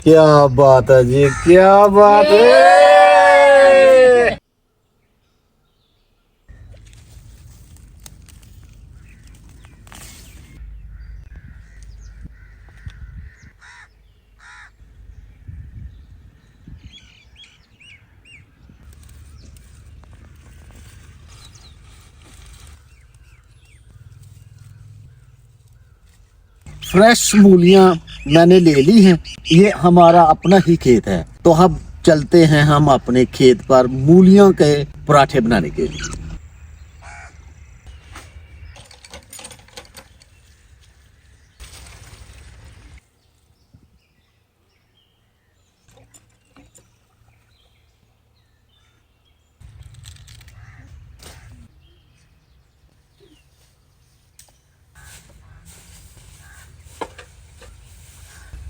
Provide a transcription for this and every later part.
क्या बात है जी, क्या बात है। फ्रेश मूलियां मैंने ले ली हैं। ये हमारा अपना ही खेत है, तो अब चलते हैं हम अपने खेत पर मूलियों के पराठे बनाने के लिए।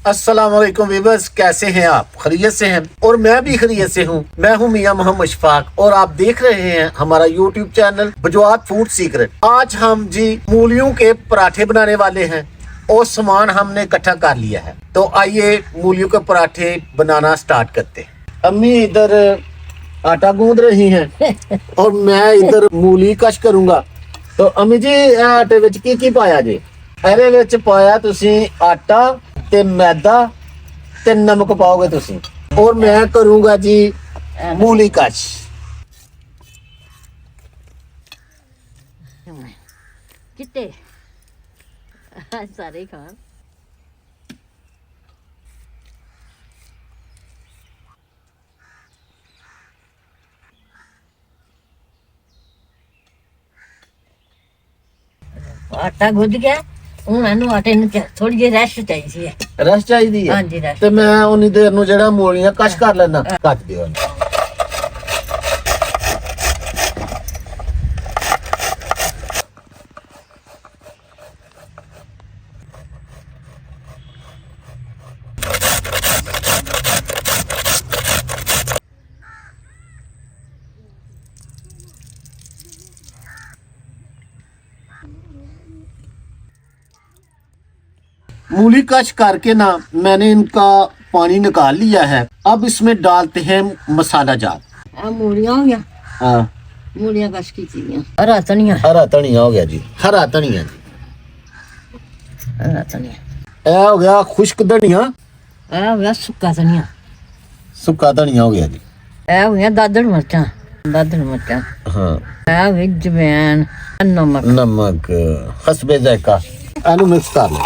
अस्सलाम वालेकुम वीवर्स, कैसे हैं आप? खैरियत से हैं? और मैं भी खैरियत से हूँ। मैं हूँ मियां मोहम्मद शफाक और आप देख रहे हैं हमारा यूट्यूब चैनल बजवात फूड सीक्रेट। आज हम जी मूलियों के पराठे बनाने वाले हैं और सामान हमने इकट्ठा कर लिया है, तो आइए मूलियों के पराठे बनाना स्टार्ट करते हैं। अम्मी इधर आटा गूंद रही हैं और मैं इधर मूली कश करूंगा। तो अम्मी जी आटे विच की पाया जी? ਇਹਦੇ ਵਿੱਚ ਪਾਇਆ ਤੁਸੀਂ आटा ते मैदा ते नमक पाओगे तुसी। और मैं करूंगा जी मूली कश। चिट्टे सारे खान आटा गुज गया ਹੁਣ ਇਹਨੂੰ ਆਟੇ ਨੂੰ ਥੋੜੀ ਜਿਹੀ ਰੈਸਟ ਚਾਹੀਦੀ ਹੈ। रस चाहिदी है? हाँ जी, रस। ते मैं उन्नी देर नु जेड़ा मूलियां कश कर लेना। कट दियो। मूली कश करके ना मैंने इनका पानी निकाल लिया है। अब इसमें डालते हैं मसाला जार। ਆ ਮੂਲੀਆਂ ਹੋ ਗਿਆ हाँ, ਮੂਲੀਆਂ ਕਸ਼ ਕੀਤੀਆਂ ਹਰਾ ਧਨੀਆ हरा धनिया हो गया जी, हरा धनिया जी। ਹਰਾ ਧਨੀਆ ए हो गया खुश्क धनिया, ਇਹ ਹੋ ਗਿਆ ਸੁੱਕਾ ਧਨੀਆ सुक्का धनिया हो गया जी। ਇਹ ਹੋ ਗਿਆ ਦਾਦੜ ਮਿਰਚਾਂ हाँ, ਇਹ ਹੋ ਗਈ ਜਵੈਣ ਨਮਕ नमक हसबे जायका। आलू मिक्स कर लो।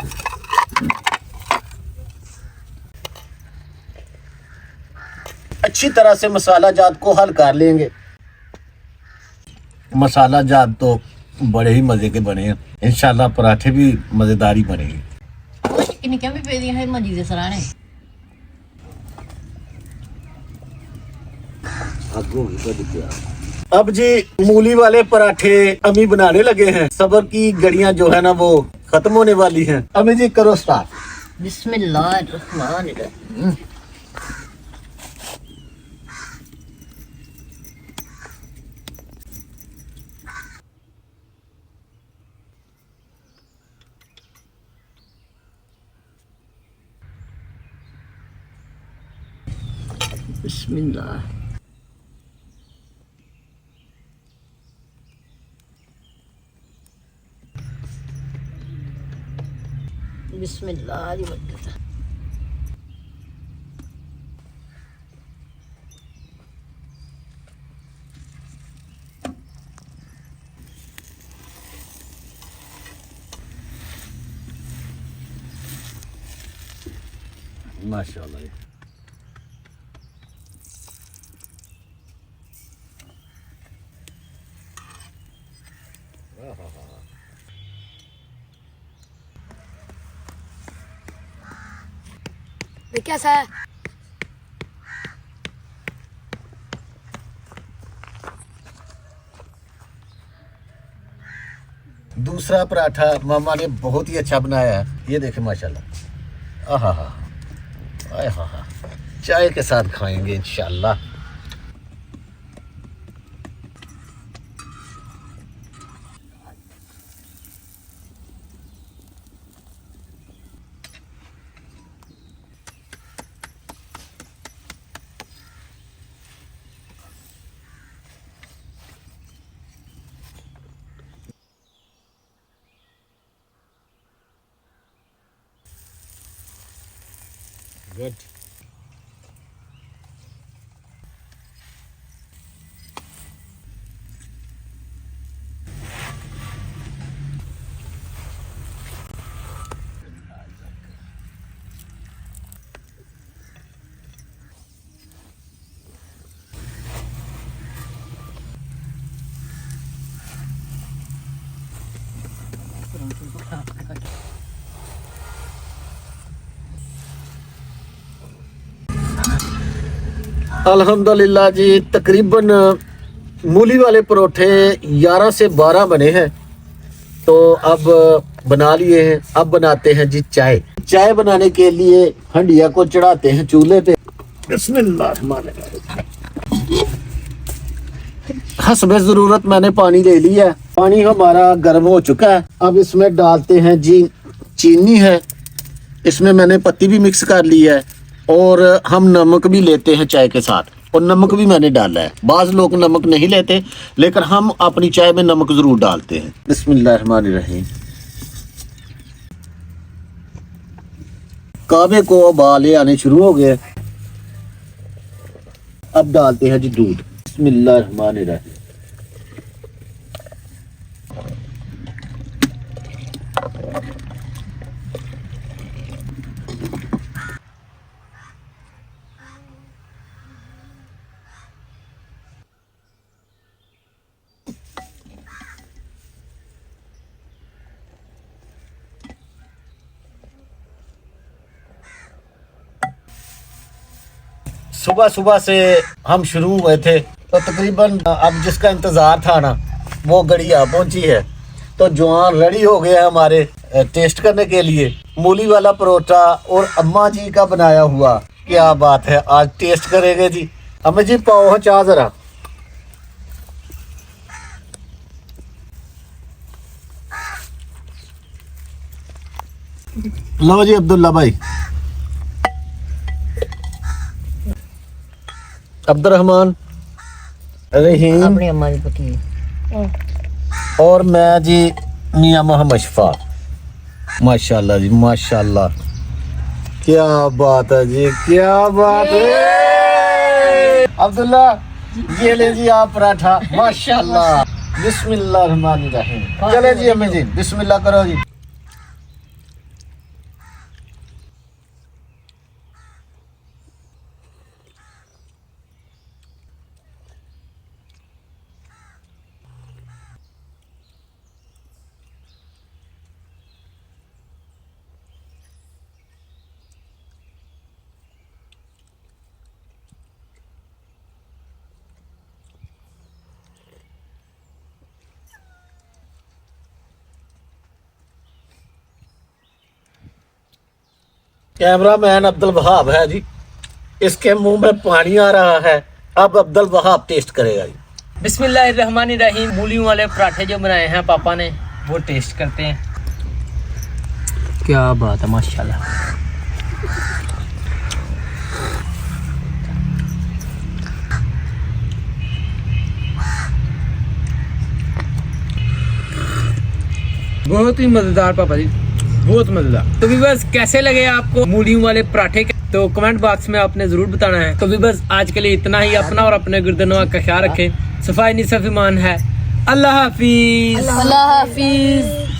अच्छी तरह से मसाला जात को हल कर लेंगे। मसाला जात तो बड़े ही मजे के बने हैं, इंशाल्लाह पराठे भी मजेदार ही बनेंगे। ਨਿੱਕੀਆਂ ਵੀ ਪਈਆਂ ਹੈ ਮਜੀ ਦੇ ਸਰਾਣੇ अब जी मूली वाले पराठे अम्मी बनाने लगे हैं। सब्र की घड़ियां जो है ना वो खत्म होने वाली हैं। अम्मी जी करो स्टार्ट। बिस्मिल्लाहिर्रहमानिर्रहीम बिस्मिल्लाह बिस्मिल्लाह जी बरकत माशाल्लाह। कैसा है दूसरा पराठा मामा ने बहुत ही अच्छा बनाया है, ये देखें माशाल्लाह। आहा हा, आय हा हा, चाय के साथ खाएंगे इंशाल्लाह। गुड। अल्हम्दुलिल्लाह जी, तकरीबन मूली वाले परोठे 11 से 12 बने हैं। तो अब बना लिए हैं। अब बनाते हैं जी चाय। चाय बनाने के लिए हंडिया को चढ़ाते हैं चूल्हे पे। हस्बे जरूरत मैंने पानी ले लिया है। पानी हमारा गर्म हो चुका है। अब इसमें डालते हैं जी चीनी है, इसमें मैंने पत्ती भी मिक्स कर ली है, और हम नमक भी लेते हैं चाय के साथ, और नमक भी मैंने डाला है। बाज लोग नमक नहीं लेते, लेकिन हम अपनी चाय में नमक जरूर डालते हैं। बिस्मिल्लाहिर्रहमानिर्रहीम। कावे को उबाले आने शुरू हो गए। अब डालते हैं जी दूध। बिस्मिल्लाहिर्रहमानिर्रहीम। सुबह सुबह से हम शुरू हुए थे, तो तकरीबन अब जिसका इंतज़ार था ना, वो गड़िया पहुंची है। तो जवान रेडी हो गए हमारे टेस्ट करने के लिए। मूली वाला परोठा और अम्मा जी का बनाया हुआ, क्या बात है। आज टेस्ट करेंगे जी। अम्मा जी पाओ चाह जरा। लो जी अब्दुल्ला भाई। अब्दुर्रहमान, रहीम अपनी अम्मा की पति, और मैं जी मियां मोहम्मद शफाक। माशाल्लाह जी माशाल्लाह, क्या बात है जी, क्या बात है। अब्दुल्ला ये ले जी आप पराठा। माशाल्लाह। बिस्मिल्लाहिर्रहमानिर्रहीम। चले जी अम्मी जी, बिस्मिल्लाह करो जी। कैमरामैन अब्दुल वहाब है जी, इसके मुंह में पानी आ रहा है। अब अब्दुल वहाब टेस्ट करेगा जी। बिस्मिल्लाहिर्रहमानिर्रहीम। मूलियों वाले पराठे जो बनाए हैं पापा ने, वो टेस्ट करते हैं। क्या बात है, माशाल्लाह। बहुत ही मजेदार पापा जी, बहुत मजेदार। तो भी बस कैसे लगे आपको मूलियों वाले पराठे, तो कमेंट बॉक्स में आपने जरूर बताना है। तो भी बस आज के लिए इतना ही। अपना और अपने गिरदनवा का ख्याल रखें। सफाई निसफ ईमान है। अल्लाह हाफिज। अल्लाह हाफिज।